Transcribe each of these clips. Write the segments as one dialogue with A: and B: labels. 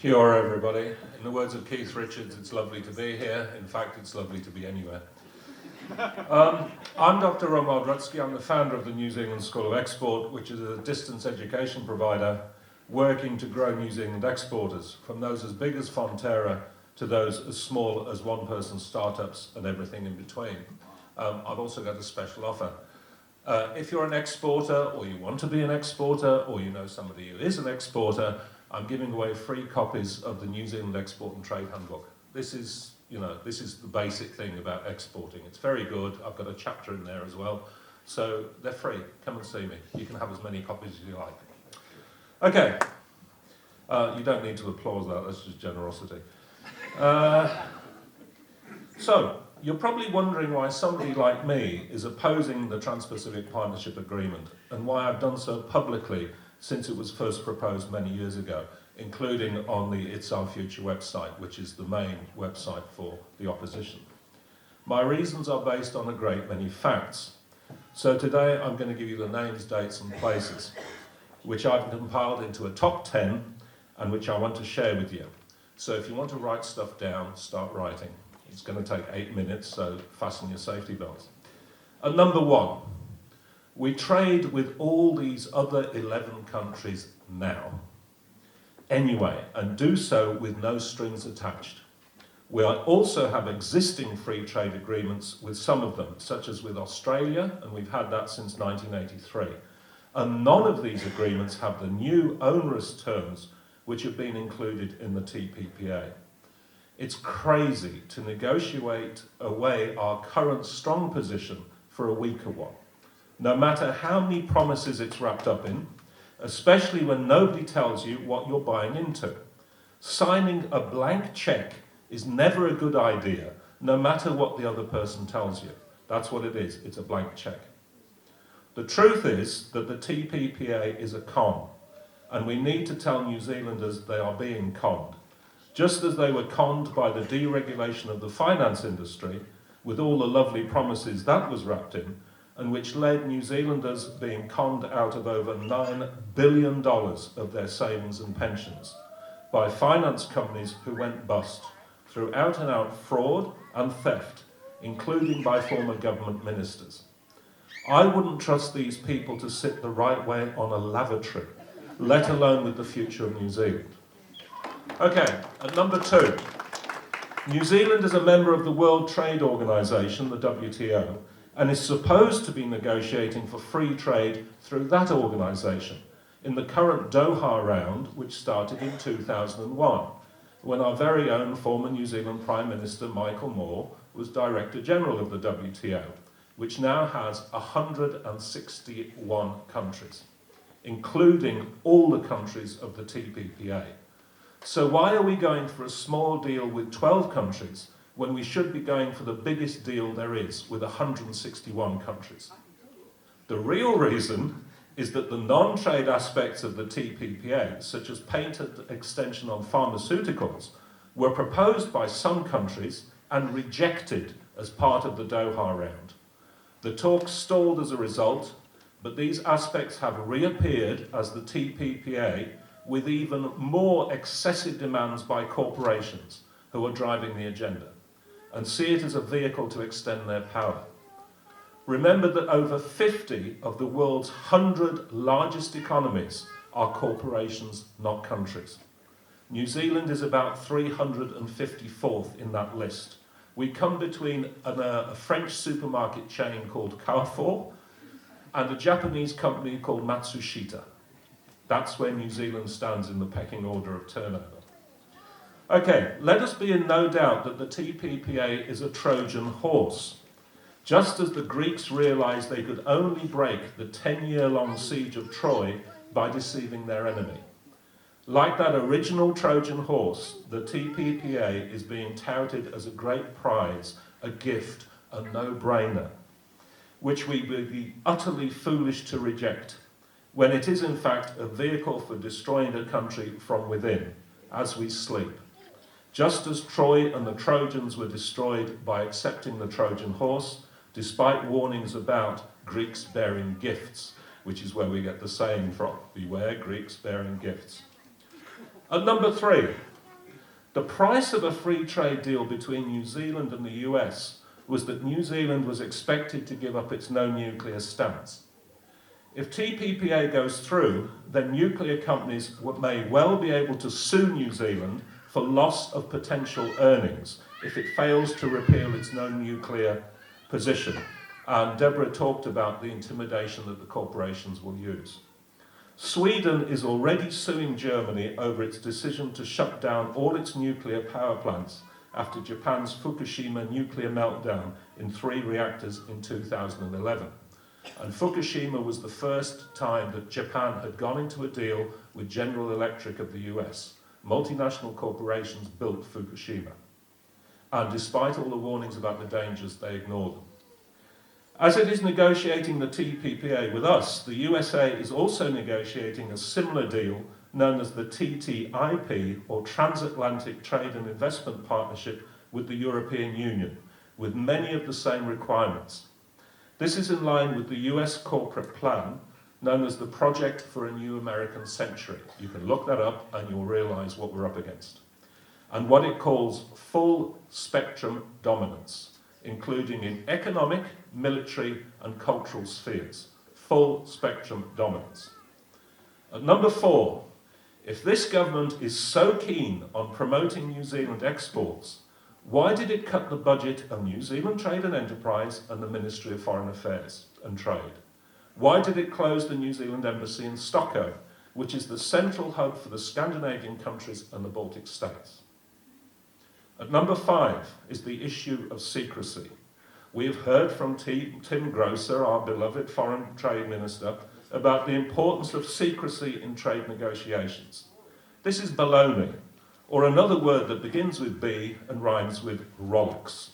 A: Kia ora, everybody. In the words of Keith Richards, it's lovely to be here. In fact, it's lovely to be anywhere. I'm Dr. Rom Rudzki. I'm the founder of the New Zealand School of Export, which is a distance education provider working to grow New Zealand exporters, from those as big as Fonterra to those as small as one-person startups and everything in between. I've also got a special offer. If you're an exporter, or you want to be an exporter, or you know somebody who is an exporter, I'm giving away free copies of the New Zealand Export and Trade Handbook. This is the basic thing about exporting. It's very good. I've got a chapter in there as well. So they're free. Come and see me. You can have as many copies as you like. Okay. You don't need to applaud that. That's just generosity. So you're probably wondering why somebody like me is opposing the Trans-Pacific Partnership Agreement and why I've done so publicly since it was first proposed many years ago, including on the It's Our Future website, which is the main website for the opposition. My reasons are based on a great many facts. So today I'm going to give you the names, dates and places, which I've compiled into a top 10 and which I want to share with you. So if you want to write stuff down, start writing. It's going to take 8 minutes, so fasten your safety belts. At number 1, we trade with all these other 11 countries now, anyway, and do so with no strings attached. We also have existing free trade agreements with some of them, such as with Australia, and we've had that since 1983. And none of these agreements have the new onerous terms which have been included in the TPPA. It's crazy to negotiate away our current strong position for a weaker one, no matter how many promises it's wrapped up in, especially when nobody tells you what you're buying into. Signing a blank check is never a good idea, no matter what the other person tells you. That's what it is, it's a blank check. The truth is that the TPPA is a con, and we need to tell New Zealanders they are being conned, just as they were conned by the deregulation of the finance industry, with all the lovely promises that was wrapped in, and which led New Zealanders being conned out of over $9 billion of their savings and pensions by finance companies who went bust through out-and-out fraud and theft, including by former government ministers. I wouldn't trust these people to sit the right way on a lavatory, let alone with the future of New Zealand. Okay, at number 2, New Zealand is a member of the World Trade Organization, the WTO, and is supposed to be negotiating for free trade through that organisation in the current Doha round, which started in 2001, when our very own former New Zealand Prime Minister Michael Moore was Director General of the WTO, which now has 161 countries, including all the countries of the TPPA. So why are we going for a small deal with 12 countries when we should be going for the biggest deal there is with 161 countries? The real reason is that the non-trade aspects of the TPPA, such as patent extension on pharmaceuticals, were proposed by some countries and rejected as part of the Doha round. The talks stalled as a result, but these aspects have reappeared as the TPPA, with even more excessive demands by corporations who are driving the agenda, and see it as a vehicle to extend their power. Remember that over 50 of the world's 100 largest economies are corporations, not countries. New Zealand is about 354th in that list. We come between a French supermarket chain called Carrefour and a Japanese company called Matsushita. That's where New Zealand stands in the pecking order of turnover. Okay, let us be in no doubt that the TPPA is a Trojan horse. Just as the Greeks realized they could only break the 10-year-long siege of Troy by deceiving their enemy. Like that original Trojan horse, the TPPA is being touted as a great prize, a gift, a no-brainer, which we would be utterly foolish to reject, when it is in fact a vehicle for destroying a country from within, as we sleep. Just as Troy and the Trojans were destroyed by accepting the Trojan horse, despite warnings about Greeks bearing gifts, which is where we get the saying from, beware Greeks bearing gifts. At number 3, The price of a free trade deal between New Zealand and the US was that New Zealand was expected to give up its no nuclear stance. If TPPA goes through, then nuclear companies may well be able to sue New Zealand for loss of potential earnings if it fails to repeal its no nuclear position. And Deborah talked about the intimidation that the corporations will use. Sweden is already suing Germany over its decision to shut down all its nuclear power plants after Japan's Fukushima nuclear meltdown in 3 reactors in 2011. And Fukushima was the first time that Japan had gone into a deal with General Electric of the US. Multinational corporations built Fukushima. And despite all the warnings about the dangers, they ignored them. As it is negotiating the TPPA with us, the USA is also negotiating a similar deal known as the TTIP, or Transatlantic Trade and Investment Partnership, with the European Union, with many of the same requirements. This is in line with the US corporate plan, known as the Project for a New American Century. You can look that up and you'll realise what we're up against. And what it calls full spectrum dominance, including in economic, military and cultural spheres. Full spectrum dominance. At number 4, if this government is so keen on promoting New Zealand exports, why did it cut the budget of New Zealand Trade and Enterprise and the Ministry of Foreign Affairs and Trade? Why did it close the New Zealand Embassy in Stockholm, which is the central hub for the Scandinavian countries and the Baltic states? At number 5 is the issue of secrecy. We have heard from Tim Grosser, our beloved Foreign Trade Minister, about the importance of secrecy in trade negotiations. This is baloney, or another word that begins with B and rhymes with rollicks.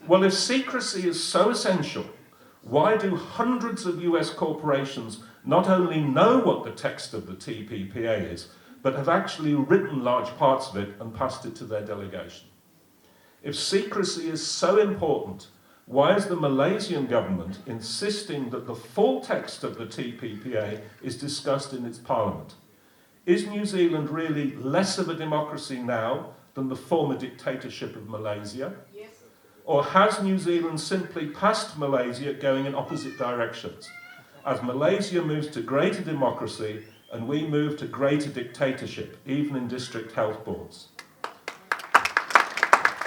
A: Well, if secrecy is so essential, why do hundreds of US corporations not only know what the text of the TPPA is, but have actually written large parts of it and passed it to their delegation? If secrecy is so important, why is the Malaysian government insisting that the full text of the TPPA is discussed in its parliament? Is New Zealand really less of a democracy now than the former dictatorship of Malaysia? Yes. Or has New Zealand simply passed Malaysia going in opposite directions, as Malaysia moves to greater democracy and we move to greater dictatorship, even in district health boards?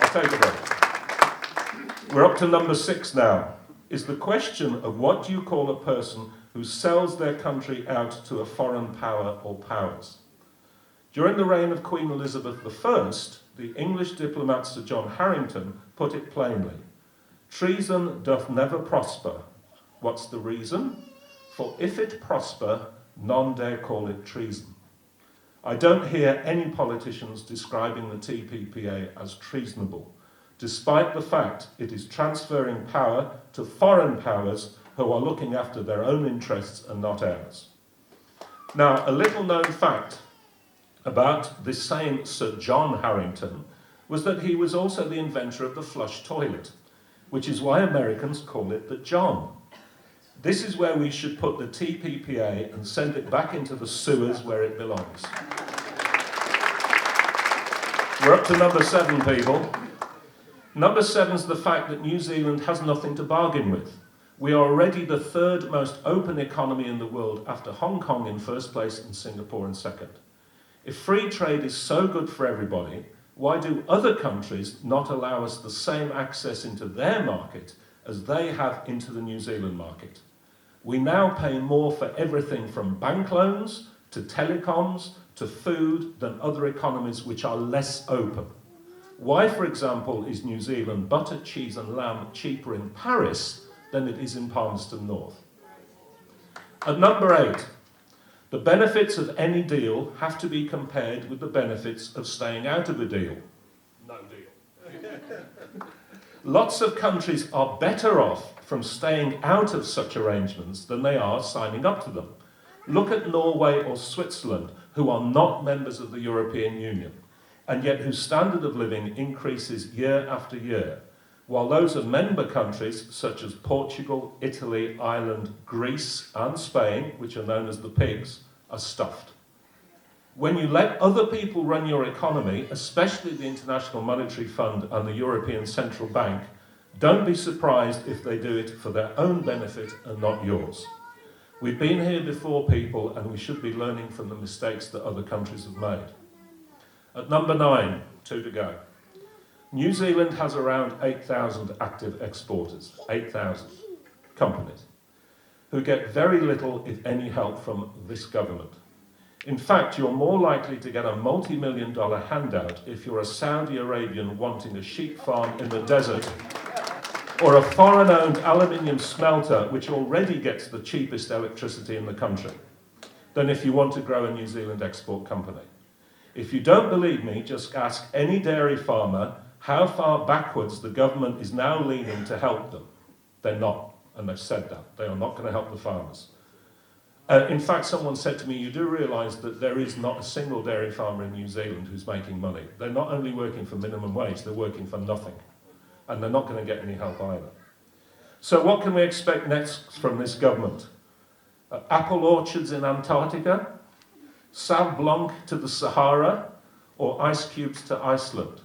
A: I'll take a break. We're up to number 6 now. Is the question of what do you call a person who sells their country out to a foreign power or powers? During the reign of Queen Elizabeth I, the English diplomat Sir John Harrington put it plainly: treason doth never prosper. What's the reason? For if it prosper, none dare call it treason. I don't hear any politicians describing the TPPA as treasonable, despite the fact it is transferring power to foreign powers who are looking after their own interests and not ours. Now, a little known fact about this same Sir John Harrington was that he was also the inventor of the flush toilet, which is why Americans call it the John. This is where we should put the TPPA and send it back into the sewers where it belongs. We're up to number 7, people. Number 7 is the fact that New Zealand has nothing to bargain with. We are already the 3rd most open economy in the world, after Hong Kong in first place and Singapore in second. If free trade is so good for everybody, why do other countries not allow us the same access into their market as they have into the New Zealand market? We now pay more for everything from bank loans to telecoms to food than other economies which are less open. Why, for example, is New Zealand butter, cheese and lamb cheaper in Paris than it is in Palmerston North? At number 8, the benefits of any deal have to be compared with the benefits of staying out of a deal. No deal. Lots of countries are better off from staying out of such arrangements than they are signing up to them. Look at Norway or Switzerland, who are not members of the European Union, and yet whose standard of living increases year after year, while those of member countries such as Portugal, Italy, Ireland, Greece and Spain, which are known as the pigs, are stuffed. When you let other people run your economy, especially the International Monetary Fund and the European Central Bank, don't be surprised if they do it for their own benefit and not yours. We've been here before, people, and we should be learning from the mistakes that other countries have made. At number 9, 2 to go. New Zealand has around 8,000 active exporters, 8,000 companies, who get very little, if any, help from this government. In fact, you're more likely to get a multi-million-dollar handout if you're a Saudi Arabian wanting a sheep farm in the desert, or a foreign-owned aluminium smelter which already gets the cheapest electricity in the country, than if you want to grow a New Zealand export company. If you don't believe me, just ask any dairy farmer how far backwards the government is now leaning to help them. They're not, and they've said that. They are not going to help the farmers. In fact, someone said to me, you do realise that there is not a single dairy farmer in New Zealand who's making money. They're not only working for minimum wage, they're working for nothing. And they're not going to get any help either. So what can we expect next from this government? Apple orchards in Antarctica? Sauv Blanc to the Sahara? Or ice cubes to Iceland?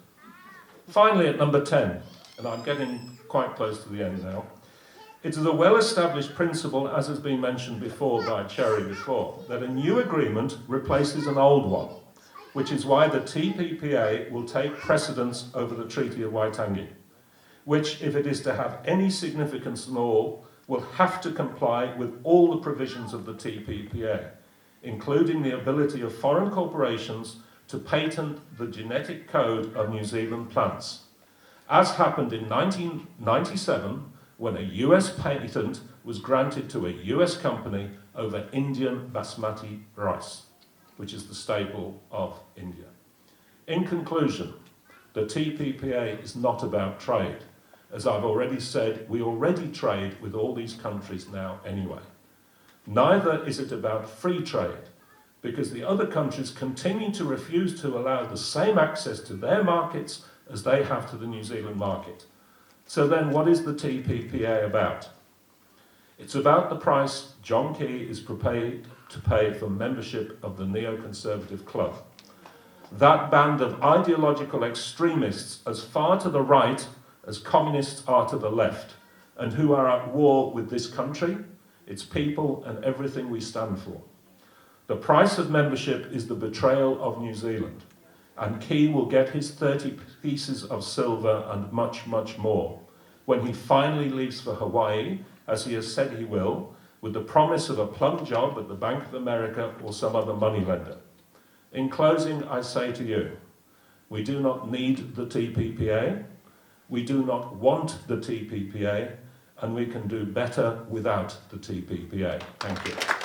A: Finally, at number 10, and I'm getting quite close to the end now, it is a well-established principle, as has been mentioned before by Cherry before, that a new agreement replaces an old one, which is why the TPPA will take precedence over the Treaty of Waitangi, which, if it is to have any significance at all, will have to comply with all the provisions of the TPPA, including the ability of foreign corporations to patent the genetic code of New Zealand plants, as happened in 1997 when a US patent was granted to a US company over Indian basmati rice, which is the staple of India. In conclusion, the TPPA is not about trade. As I've already said, we already trade with all these countries now anyway. Neither is it about free trade, because the other countries continue to refuse to allow the same access to their markets as they have to the New Zealand market. So then what is the TPPA about? It's about the price John Key is prepared to pay for membership of the neoconservative club. That band of ideological extremists as far to the right as communists are to the left, and who are at war with this country, its people, and everything we stand for. The price of membership is the betrayal of New Zealand, and Key will get his 30 pieces of silver and much, much more when he finally leaves for Hawaii, as he has said he will, with the promise of a plum job at the Bank of America or some other moneylender. In closing, I say to you, we do not need the TPPA, we do not want the TPPA, and we can do better without the TPPA. Thank you.